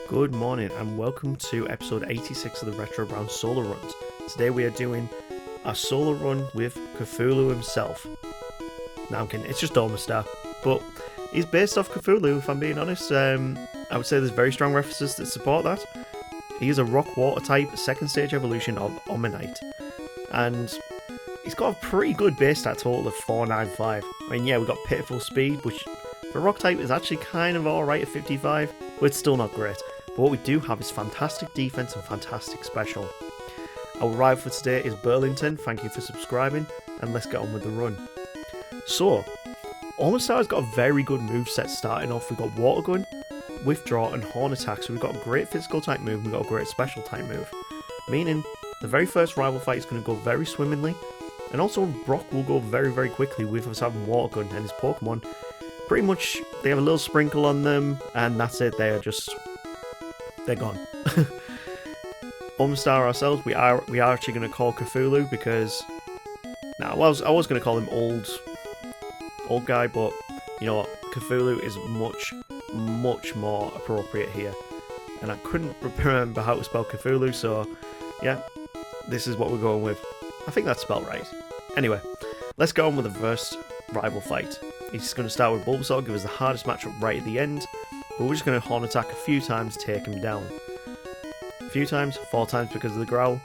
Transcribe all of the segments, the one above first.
Good morning and welcome to episode 86 of the RetroBrown Solo Runs. Today we are doing a solo run with Cthulhu himself. Now I'm kidding, it's just Omastar, but he's based off Cthulhu if I'm being honest. I would say there's very strong references that support that. He is a rock water type, second stage evolution of Omanite. And he's got a pretty good base stat total of 495. I mean, yeah, we've got pitiful speed, which for rock type is actually kind of alright at 55, but it's still not great. But what we do have is fantastic defense and fantastic special. Our rival for today is Burlington. Thank you for subscribing, and let's get on with the run. So, Omastar has got a very good moveset starting off. We've got Water Gun, Withdraw, and Horn Attack. So we've got a great physical type move, we've got a great special type move. Meaning, the very first rival fight is going to go very swimmingly, and also Brock will go very, very quickly with us having Water Gun and his Pokemon. Pretty much, they have a little sprinkle on them, and that's it. They're gone. Omastar ourselves, we are actually going to call Cthulhu because I was going to call him old guy, but you know what, Cthulhu is much more appropriate here, and I couldn't remember how to spell Cthulhu, so yeah, this is what we're going with. I think that's spelled right. Anyway, let's go on with the first rival fight. He's going to start with Bulbasaur, give us the hardest matchup right at the end. But we're just going to Horn Attack a few times to take him down. A few times, 4 times because of the Growl.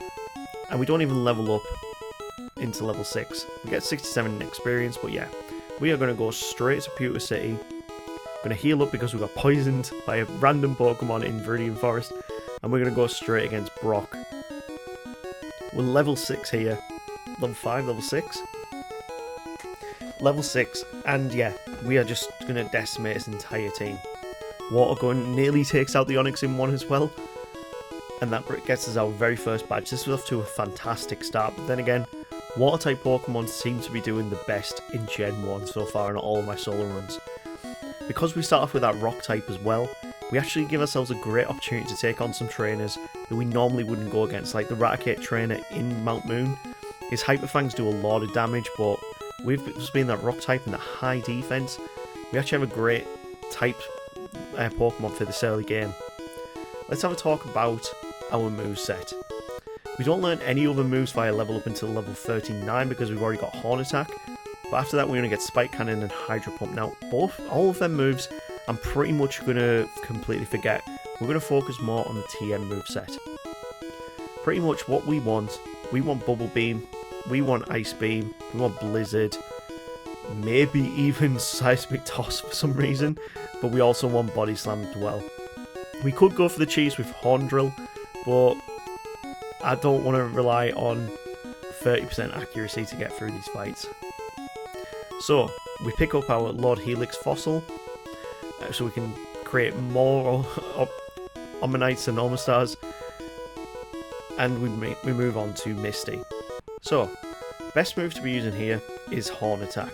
And we don't even level up into level 6. We get 67 in experience, but yeah. We are going to go straight to Pewter City. We're going to heal up because we got poisoned by a random Pokemon in Viridian Forest. And we're going to go straight against Brock. We're level 6 here. Level 5, level 6. Level 6. And yeah, we are just going to decimate his entire team. Water Gun nearly takes out the Onix in one as well, and that gets us our very first badge. This was off to a fantastic start, but then again, Water type Pokemon seem to be doing the best in Gen 1 so far in all of my solo runs. Because we start off with that Rock type as well, we actually give ourselves a great opportunity to take on some trainers that we normally wouldn't go against, like the Raticate trainer in Mount Moon. His Hyper Fangs do a lot of damage, but with us being that Rock type and that high defense, we actually have a great type Pokemon for this early game. Let's have a talk about our moveset. We don't learn any other moves via level up until level 39 because we've already got Horn Attack, but after that we're going to get Spike Cannon and Hydro Pump. Now all of them moves I'm pretty much going to completely forget. We're going to focus more on the TM moveset. Pretty much what we want Bubble Beam, we want Ice Beam, we want Blizzard, maybe even Seismic Toss for some reason, but we also want Body Slam as well. We could go for the cheese with Horn Drill, but I don't want to rely on 30% accuracy to get through these fights. So, we pick up our Lord Helix Fossil, so we can create more Omanites and Omastars, and we move on to Misty. So, best move to be using here is Horn Attack.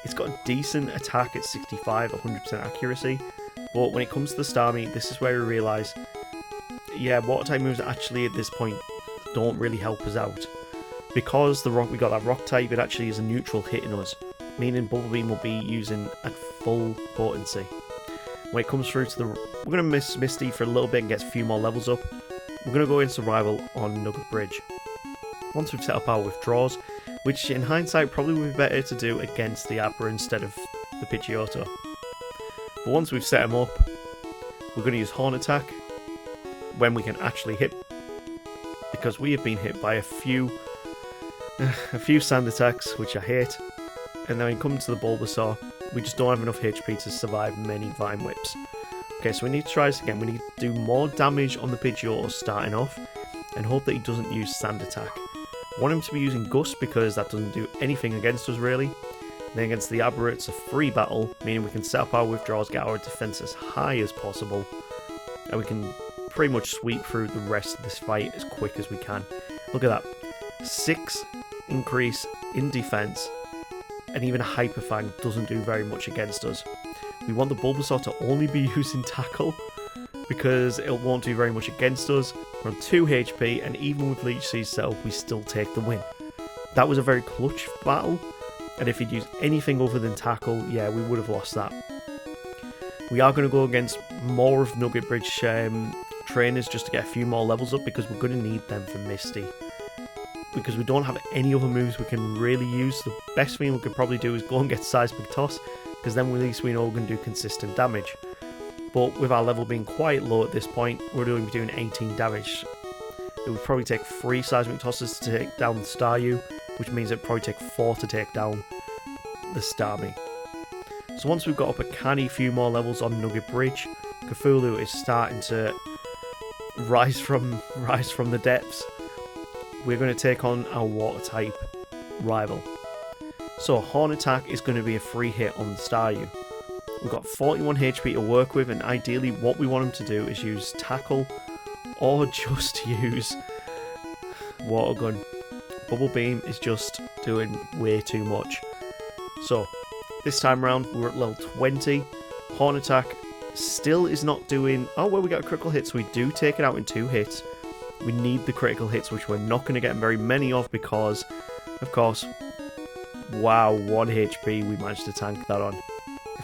It's got a decent attack at 65, 100% accuracy, but when it comes to the Starmie, this is where we realise, yeah, Water type moves actually at this point don't really help us out. Because we got that Rock type, it actually is a neutral hitting us, meaning Bubble Beam will be using at full potency. When it comes through to we're going to miss Misty for a little bit and get a few more levels up. We're going to go into survival on Nugget Bridge. Once we've set up our withdraws, which in hindsight probably would be better to do against the Abra instead of the Pidgeotto. But once we've set them up, we're going to use Horn Attack when we can actually hit, because we have been hit by a few sand attacks, which I hate, and then when it comes to the Bulbasaur, we just don't have enough HP to survive many Vine Whips. Okay, so we need to try this again. We need to do more damage on the Pidgeotto starting off, and hope that he doesn't use Sand Attack. I want him to be using Gust because that doesn't do anything against us really. Then against the Abra, it's a free battle, meaning we can set up our withdrawals, get our defense as high as possible, and we can pretty much sweep through the rest of this fight as quick as we can. Look at that. 6 increase in defense, and even a Hyper Fang doesn't do very much against us. We want the Bulbasaur to only be using Tackle, because it won't do very much against us. We're on 2 HP, and even with Leech Seed Cell, we still take the win. That was a very clutch battle, And if he'd used anything other than tackle, yeah, we would have lost that. We are going to go against more of Nugget Bridge trainers just to get a few more levels up, because we're going to need them for Misty. Because we don't have any other moves we can really use. The best thing we could probably do is go and get Seismic Toss, because then at least we know we're going to do consistent damage. But with our level being quite low at this point, we're going to be doing 18 damage. It would probably take 3 Seismic Tosses to take down the Staryu, which means it'd probably take 4 to take down the Starmie. So once we've got up a canny few more levels on Nugget Bridge, Cthulhu is starting to rise from the depths. We're going to take on our water type rival. So Horn Attack is going to be a free hit on the Staryu. We've got 41 HP to work with, and ideally what we want him to do is use Tackle or just use Water Gun. Bubble Beam is just doing way too much. So this time around we're at level 20. Horn Attack still is not doing... Oh, well, we got a critical hit, so we do take it out in 2 hits. We need the critical hits, which we're not going to get very many of because, of course, wow, 1 HP we managed to tank that on.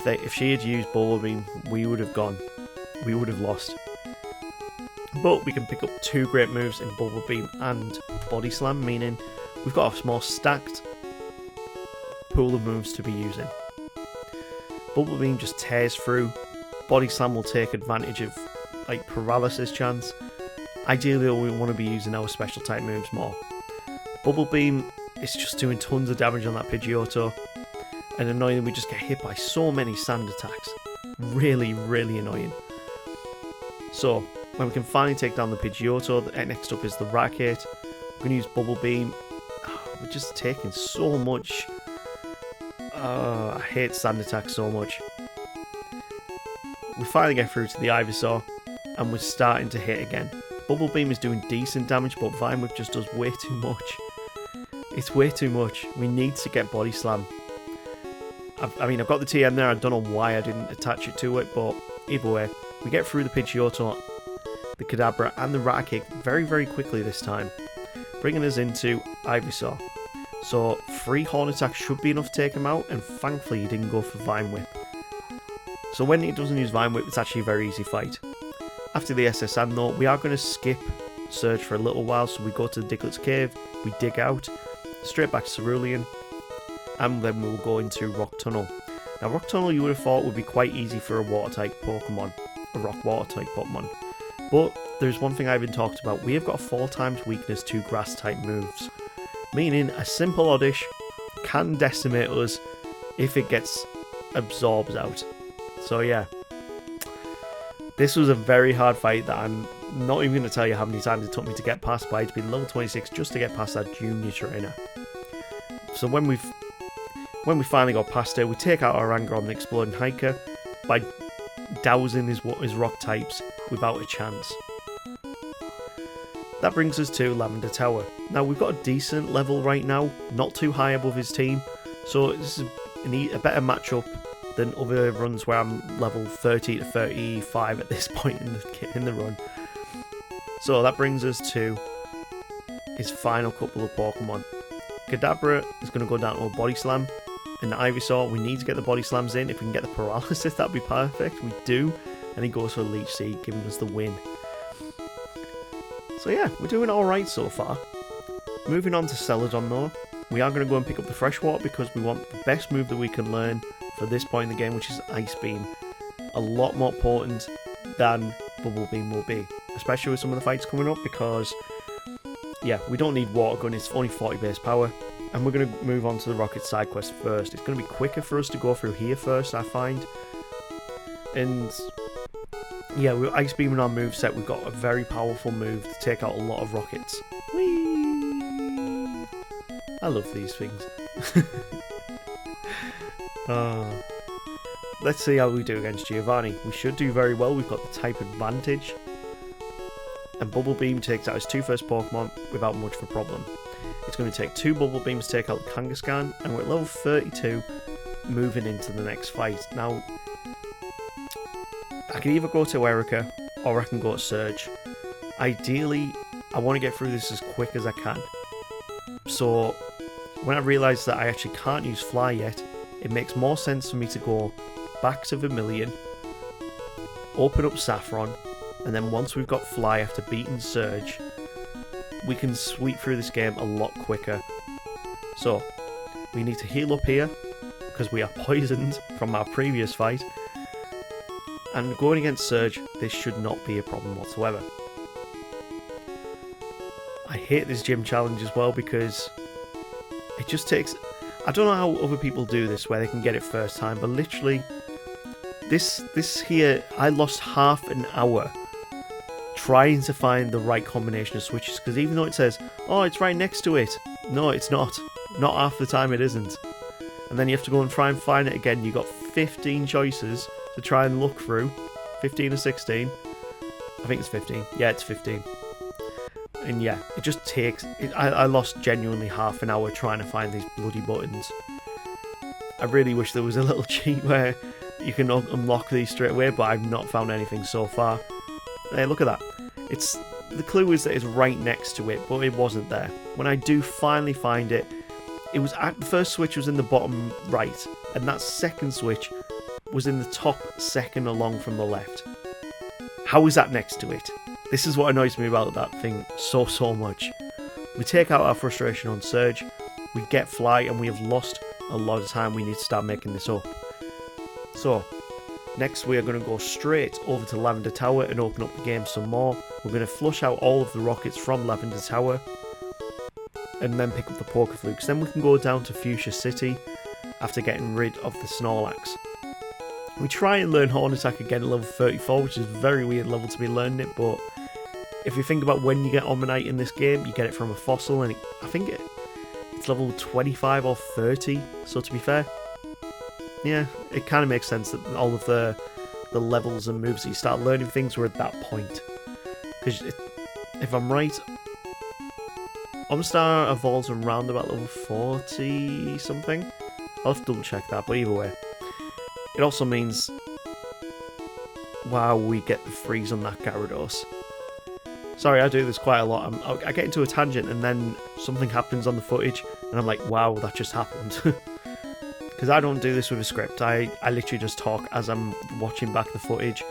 If she had used Bubble Beam, we would have gone. We would have lost. But we can pick up 2 great moves in Bubble Beam and Body Slam, meaning we've got a more stacked pool of moves to be using. Bubble Beam just tears through. Body Slam will take advantage of like paralysis chance. Ideally, we want to be using our special type moves more. Bubble Beam is just doing tons of damage on that Pidgeotto, and annoyingly we just get hit by so many sand attacks. Really, really annoying. So when we can finally take down the Pidgeotto, next up is the Racket. We're going to use Bubble Beam. We're just taking so much. I hate sand attacks so much. We finally get through to the Ivysaur, and we're starting to hit again. Bubble Beam is doing decent damage, but Vine Whip just does way too much. It's way too much. We need to get Body Slam. I mean, I've got the TM there. I don't know why I didn't attach it to it, but either way, we get through the Pidgeotto, the Kadabra, and the Raticate very, very quickly this time, bringing us into Ivysaur. So 3 Horn Attack should be enough to take him out, and thankfully he didn't go for Vine Whip. So when he doesn't use Vine Whip, it's actually a very easy fight. After the SSN though, we are going to skip Surge for a little while, so we go to the Diglett's Cave, we dig out, straight back to Cerulean, and then we'll go into Rock Tunnel. Now Rock Tunnel you would have thought would be quite easy for a Water type Pokemon, a Rock Water type Pokemon, but there's one thing I haven't talked about. We have got a 4 times weakness to Grass type moves, meaning a simple Oddish can decimate us if it gets absorbed out. So yeah, this was a very hard fight that I'm not even going to tell you how many times it took me to get past, but I had to be level 26 just to get past that junior trainer. So when we finally got past it, we take out our anger on the Exploding Hiker by dousing his rock types without a chance. That brings us to Lavender Tower. Now we've got a decent level right now, not too high above his team, so this is a better matchup than other runs where I'm level 30 to 35 at this point in the run. So that brings us to his final couple of Pokemon. Kadabra is going to go down to a Body Slam, and the Ivysaur, we need to get the Body Slams in. If we can get the Paralysis, that'd be perfect. We do, and he goes for Leech Seed, giving us the win. So yeah, we're doing alright so far. Moving on to Celadon though, we are going to go and pick up the Freshwater because we want the best move that we can learn for this point in the game, which is Ice Beam. A lot more potent than Bubble Beam will be, especially with some of the fights coming up, because yeah, we don't need Water Gun, it's only 40 base power, and we're going to move on to the Rocket side quest first. It's going to be quicker for us to go through here first, I find. And yeah, we're Ice Beaming our moveset. We've got a very powerful move to take out a lot of rockets. Whee! I love these things. Let's see how we do against Giovanni. We should do very well. We've got the type advantage. And Bubble Beam takes out his 2 first Pokemon without much of a problem. It's going to take 2 Bubble Beams to take out the Kangaskhan, and we're at level 32 moving into the next fight. Now, I can either go to Erica or I can go to Surge. Ideally, I want to get through this as quick as I can. So, when I realised that I actually can't use Fly yet, it makes more sense for me to go back to Vermilion, open up Saffron, and then once we've got Fly after beating Surge, we can sweep through this game a lot quicker. So, we need to heal up here, because we are poisoned from our previous fight, and going against Surge, this should not be a problem whatsoever. I hate this gym challenge as well because it just takes... I don't know how other people do this where they can get it first time, but literally this here, I lost half an hour trying to find the right combination of switches, because even though it says, oh, it's right next to it, no, it's not. Not half the time it isn't. And then you have to go and try and find it again. You've got 15 choices to try and look through. 15 or 16. I think it's 15. Yeah, it's 15. And yeah, it just takes... I lost genuinely half an hour trying to find these bloody buttons. I really wish there was a little cheat where you can unlock these straight away, but I've not found anything so far. Hey, look at that. It's... The clue is that it's right next to it, but it wasn't there. When I do finally find it, it was at the first switch was in the bottom right, and that second switch was in the top second along from the left. How is that next to it? This is what annoys me about that thing so much. We take out our frustration on Surge, we get Fly, and we have lost a lot of time. We need to start making this up. So, next we are going to go straight over to Lavender Tower and open up the game some more. We're going to flush out all of the rockets from Lavender Tower, and then pick up the Poker Flukes. Then we can go down to Fuchsia City after getting rid of the Snorlax. We try and learn Horn Attack again at level 34, which is a very weird level to be learning it, but if you think about when you get Omanyte in this game, you get it from a fossil, and I think it's level 25 or 30, so to be fair, yeah, it kind of makes sense that all of the levels and moves that you start learning things were at that point. Because if I'm right, Omastar evolves around about level 40 something. I'll have to double check that, but either way. It also means, wow, we get the freeze on that Gyarados. Sorry, I do this quite a lot. I get into a tangent and then something happens on the footage and I'm like, wow, that just happened. Because I don't do this with a script. I literally just talk as I'm watching back the footage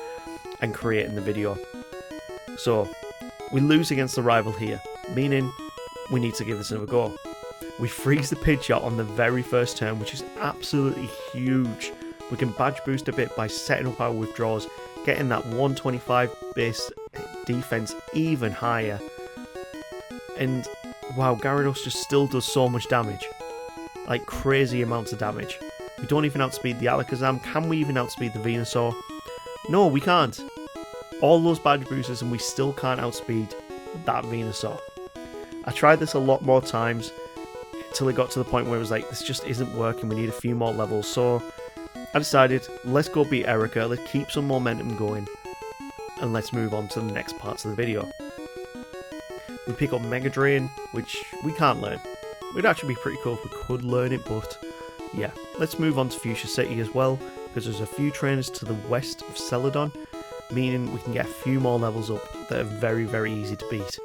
and creating the video. So, we lose against the rival here, meaning we need to give this another go. We freeze the Pidgeot on the very first turn, which is absolutely huge. We can badge boost a bit by setting up our withdraws, getting that 125 base defense even higher. And wow, Gyarados just still does so much damage. Like crazy amounts of damage. We don't even outspeed the Alakazam. Can we even outspeed the Venusaur? No, we can't. All those badge boosters and we still can't outspeed that Venusaur. I tried this a lot more times till it got to the point where it was like, this just isn't working, we need a few more levels. So I decided, let's go beat Erica, let's keep some momentum going, and let's move on to the next parts of the video. We pick up Mega Drain, which we can't learn. It would actually be pretty cool if we could learn it, but yeah. Let's move on to Fuchsia City as well, because there's a few trainers to the west of Celadon, meaning we can get a few more levels up that are very, very easy to beat.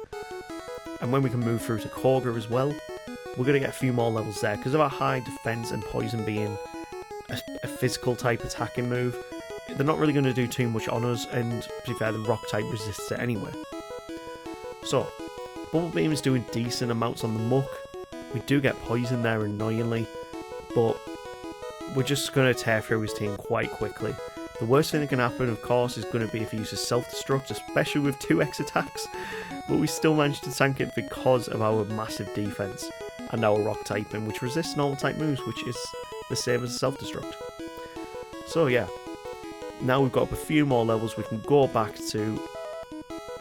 And when we can move through to Koga as well, we're going to get a few more levels there, because of our high defense and poison being a physical type attacking move, they're not really going to do too much on us, and to be fair, the rock type resists it anyway. So, Bubble Beam is doing decent amounts on the Muck. We do get poison there annoyingly, but we're just going to tear through his team quite quickly. The worst thing that can happen, of course, is going to be if he uses self-destruct, especially with 2x attacks, but we still managed to tank it because of our massive defense and our rock typing, which resists normal type moves, which is the same as self-destruct. So yeah, now we've got up a few more levels, we can go back to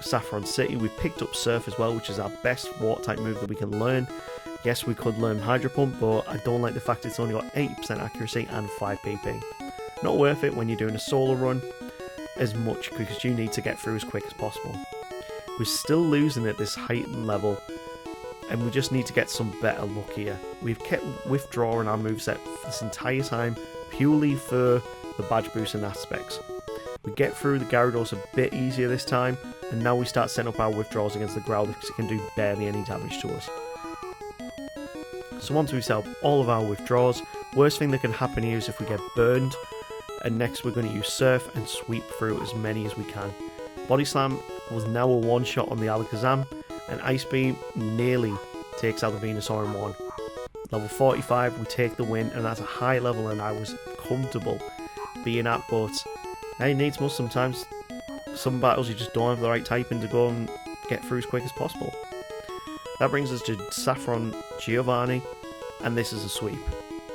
Saffron City. We've picked up Surf as well, which is our best water type move that we can learn. Yes, we could learn Hydro Pump, but I don't like the fact it's only got 80% accuracy and 5 PP. Not worth it when you're doing a solo run as much, because you need to get through as quick as possible. We're still losing at this heightened level, and we just need to get some better luck here. We've kept withdrawing our moveset for this entire time, purely for the badge boosting aspects. We get through the Gyarados a bit easier this time, and now we start setting up our withdrawals against the Growlithe because it can do barely any damage to us. So once we set up all of our withdraws, worst thing that can happen here is if we get burned. And next we're going to use Surf and sweep through as many as we can. Body Slam was now a one-shot on the Alakazam, and Ice Beam nearly takes out the Venusaur in one. Level 45, we take the win, and that's a high level and I was comfortable being at, but hey, needs must sometimes. Some battles you just don't have the right typing to go and get through as quick as possible. That brings us to Saffron Giovanni, and this is a sweep.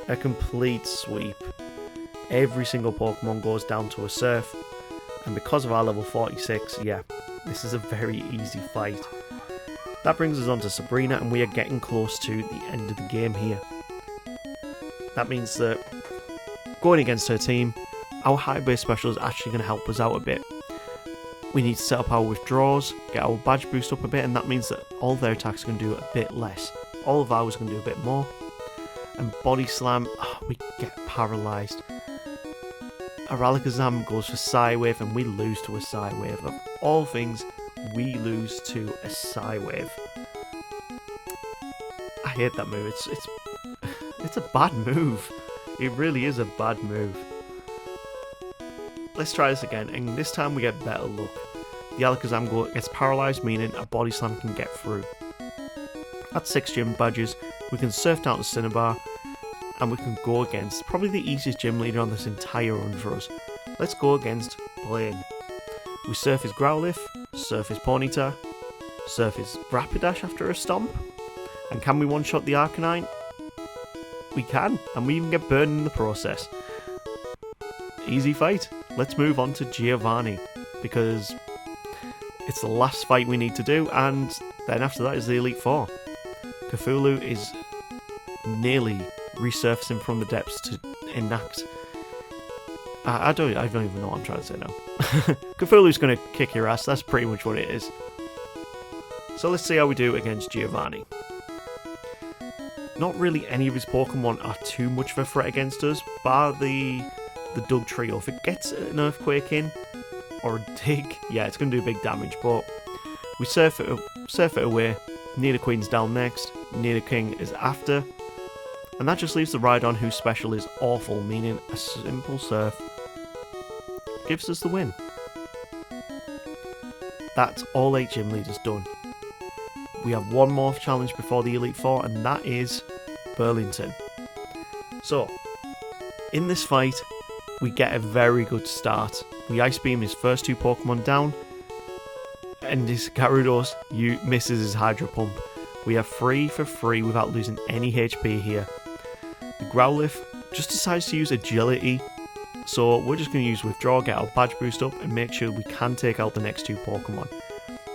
A complete sweep. Every single Pokemon goes down to a Surf, and because of our level 46, yeah, this is a very easy fight. That brings us on to Sabrina, and we are getting close to the end of the game here. That means that going against her team, our high base special is actually going to help us out a bit. We need to set up our withdraws, get our badge boost up a bit, and that means that all their attacks are going to do a bit less. All of ours are going to do a bit more. And Body Slam, we get paralysed. Our Alakazam goes for Psywave and we lose to a Psywave. Of all things, we lose to a Psywave. I hate that move. It's a bad move. It really is a bad move. Let's try this again, and this time we get better luck. The Alakazam gets paralysed, meaning a Body Slam can get through. That's 6 gym badges. We can Surf down to Cinnabar, and we can go against probably the easiest gym leader on this entire run for us. Let's go against Blaine. We Surf his Growlithe, Surf his Ponyta, Surf his Rapidash after a Stomp, and can we one-shot the Arcanine? We can, and we even get burned in the process. Easy fight. Let's move on to Giovanni, because it's the last fight we need to do, and then after that is the Elite Four. Cthulhu is nearly resurfacing from the depths to enact. I don't even know what I'm trying to say now. Cthulhu's going to kick your ass, that's pretty much what it is. So let's see how we do against Giovanni. Not really any of his Pokemon are too much of a threat against us, bar the Dug Trio. If it gets an Earthquake in, or a Dig, yeah, it's going to do big damage, but we surf it away. Nidoqueen's down next, Nidoking is after, and that just leaves the Rhydon, whose special is awful, meaning a simple Surf gives us the win. That's all 8 gym leaders done. We have one more challenge before the Elite Four, and that is Burlington. So, in this fight, we get a very good start. We Ice Beam his first 2 Pokemon down, and his Gyarados misses his Hydro Pump. We are 3 for 3 without losing any HP here. The Growlithe just decides to use Agility, so we're just going to use Withdraw, get our badge boost up, and make sure we can take out the next 2 Pokemon.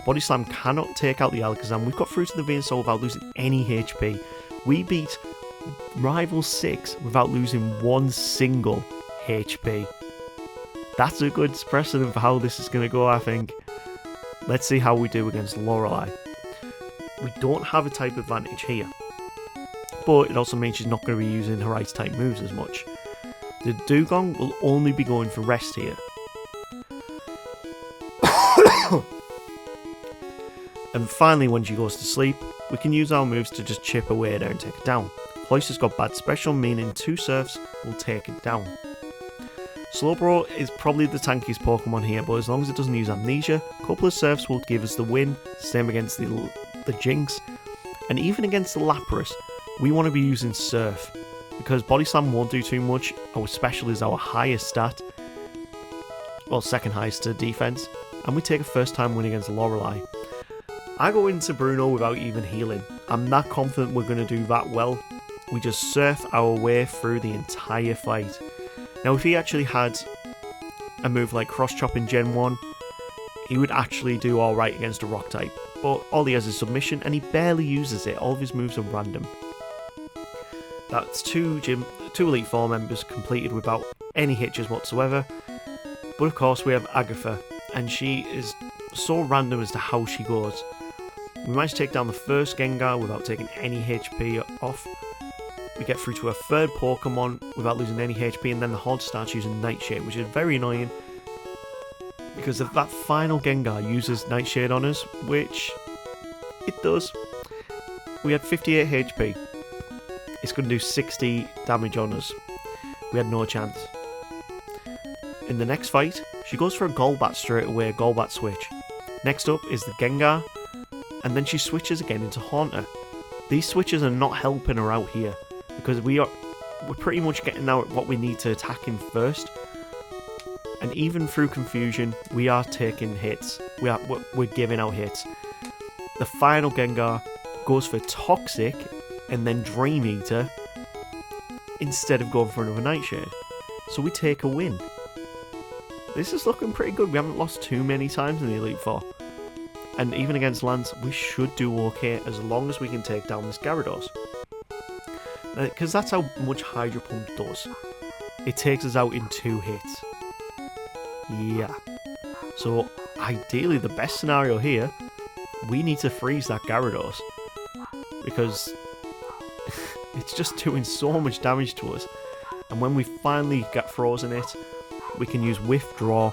Body Slam cannot take out the Alakazam. We've got through to the Venusaur without losing any HP. We beat Rival 6 without losing one single HP. That's a good precedent for how this is going to go, I think. Let's see how we do against Lorelei. We don't have a type advantage here, but it also means she's not going to be using her ice type moves as much. The Dugong will only be going for rest here. And finally, when she goes to sleep, we can use our moves to just chip away at her and take it down. Cloyster's got bad special, meaning 2 Surfs will take it down. Slowbro is probably the tankiest Pokemon here, but as long as it doesn't use Amnesia, a couple of Surfs will give us the win. Same against the Jinx. And even against the Lapras, we want to be using Surf, because Body Slam won't do too much. Our special is our highest stat, well, second highest to defense, and we take a first time win against Lorelei. I go into Bruno without even healing. I'm that confident we're going to do that well. We just surf our way through the entire fight. Now, if he actually had a move like Cross Chop in Gen 1, he would actually do alright against a Rock type. But all he has is Submission, and he barely uses it. All of his moves are random. That's 2 Elite Four members completed without any hitches whatsoever. But of course, we have Agatha, and she is so random as to how she goes. We managed to take down the first Gengar without taking any HP off. We get through to a third Pokemon without losing any HP, and then the Horde starts using Nightshade, which is very annoying, because if that final Gengar uses Nightshade on us, which it does, we had 58 HP. it's going to do 60 damage on us. We had no chance. In the next fight, she goes for a Golbat straight away, a Golbat switch. Next up is the Gengar, and then she switches again into Haunter. These switches are not helping her out here, because we're pretty much getting out what we need to attack in first. And even through confusion, we are taking hits. We're giving out hits. The final Gengar goes for Toxic and then Dream Eater instead of going for another Nightshade. So we take a win. This is looking pretty good. We haven't lost too many times in the Elite Four. And even against Lance, we should do okay as long as we can take down this Gyarados. Because that's how much Hydro Pump does. It takes us out in 2 hits. Yeah. So, ideally, the best scenario here, we need to freeze that Gyarados. Because it's just doing so much damage to us. And when we finally get frozen it, we can use Withdraw.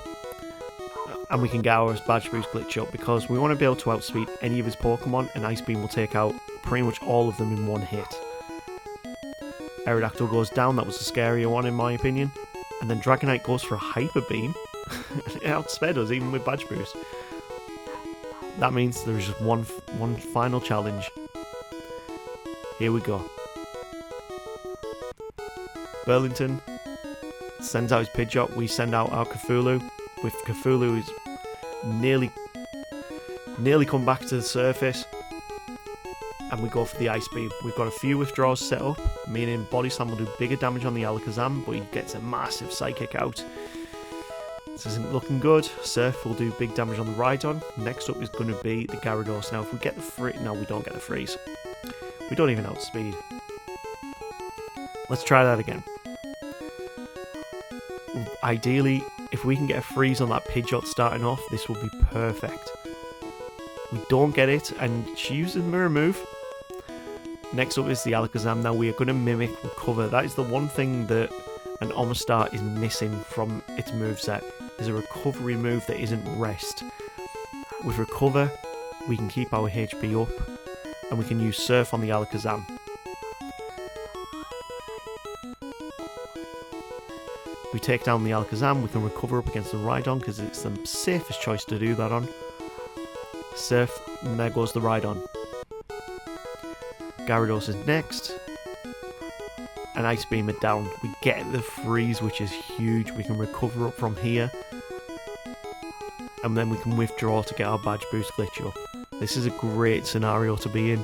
And we can get our Badge Boost glitch up. Because we want to be able to outspeed any of his Pokemon. And Ice Beam will take out pretty much all of them in 1 hit. Aerodactyl goes down. That was the scarier one in my opinion. And then Dragonite goes for a Hyper Beam. It outsped us even with Badge Boost. That means there's just one final challenge. Here we go. Burlington sends out his Pidgeot. We send out our Cthulhu. With Cthulhu is nearly come back to the surface. And we go for the Ice Beam. We've got a few withdrawals set up, meaning Body Slam will do bigger damage on the Alakazam, but he gets a massive Psychic out. This isn't looking good. Surf will do big damage on the Rhydon. Next up is going to be the Gyarados. Now, if we get the freeze... No, we don't get the freeze. We don't even outspeed. Let's try that again. Ideally, if we can get a freeze on that Pidgeot starting off, this will be perfect. We don't get it, and she uses Mirror Move. Next up is the Alakazam. Now, we are going to mimic Recover. That is the one thing that an Omastar is missing from its moveset. Is a recovery move that isn't Rest. With Recover, we can keep our HP up, and we can use Surf on the Alakazam. We take down the Alakazam, we can recover up against the Rhydon because it's the safest choice to do that on. Surf, and there goes the Rhydon. Gyarados is next. And Ice Beam it down. We get the freeze, which is huge. We can recover up from here. And then we can withdraw to get our Badge Boost glitch up. This is a great scenario to be in.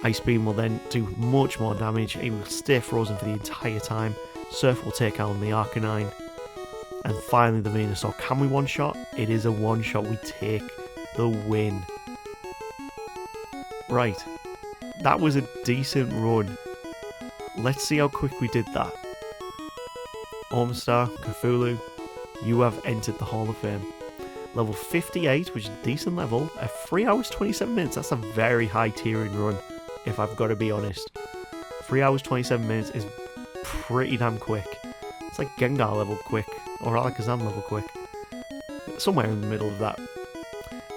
Ice Beam will then do much more damage. It will stay frozen for the entire time. Surf will take out the Arcanine. And finally the Venusaur. Can we one-shot? It is a one-shot. We take the win. Right. That was a decent run. Let's see how quick we did that. Omastar, Cthulhu, you have entered the Hall of Fame. Level 58, which is a decent level, at 3 hours 27 minutes. That's a very high tiering run, if I've got to be honest. 3 hours 27 minutes is pretty damn quick. It's like Gengar level quick, or Alakazam level quick. Somewhere in the middle of that.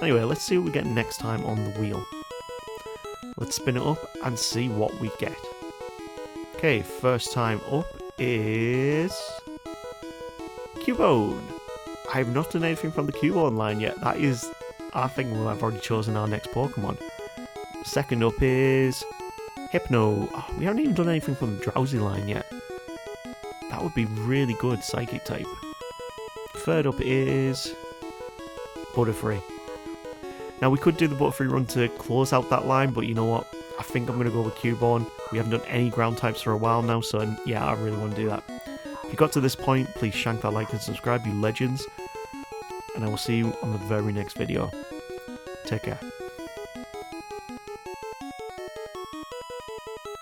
Anyway, let's see what we get next time on the wheel. Let's spin it up and see what we get. Okay, first time up is Cubone. I have not done anything from the Cubone line yet. That is, I think I've already chosen our next Pokemon. Second up is Hypno. Oh, we haven't even done anything from the Drowsy line yet. That would be really good, Psychic type. Third up is Butterfree. Now we could do the Butterfree run to close out that line, but you know what? I think I'm going to go with Cubone. We haven't done any ground types for a while now, so yeah, I really want to do that. If you got to this point, please shank that like and subscribe, you legends. And I will see you on the very next video. Take care.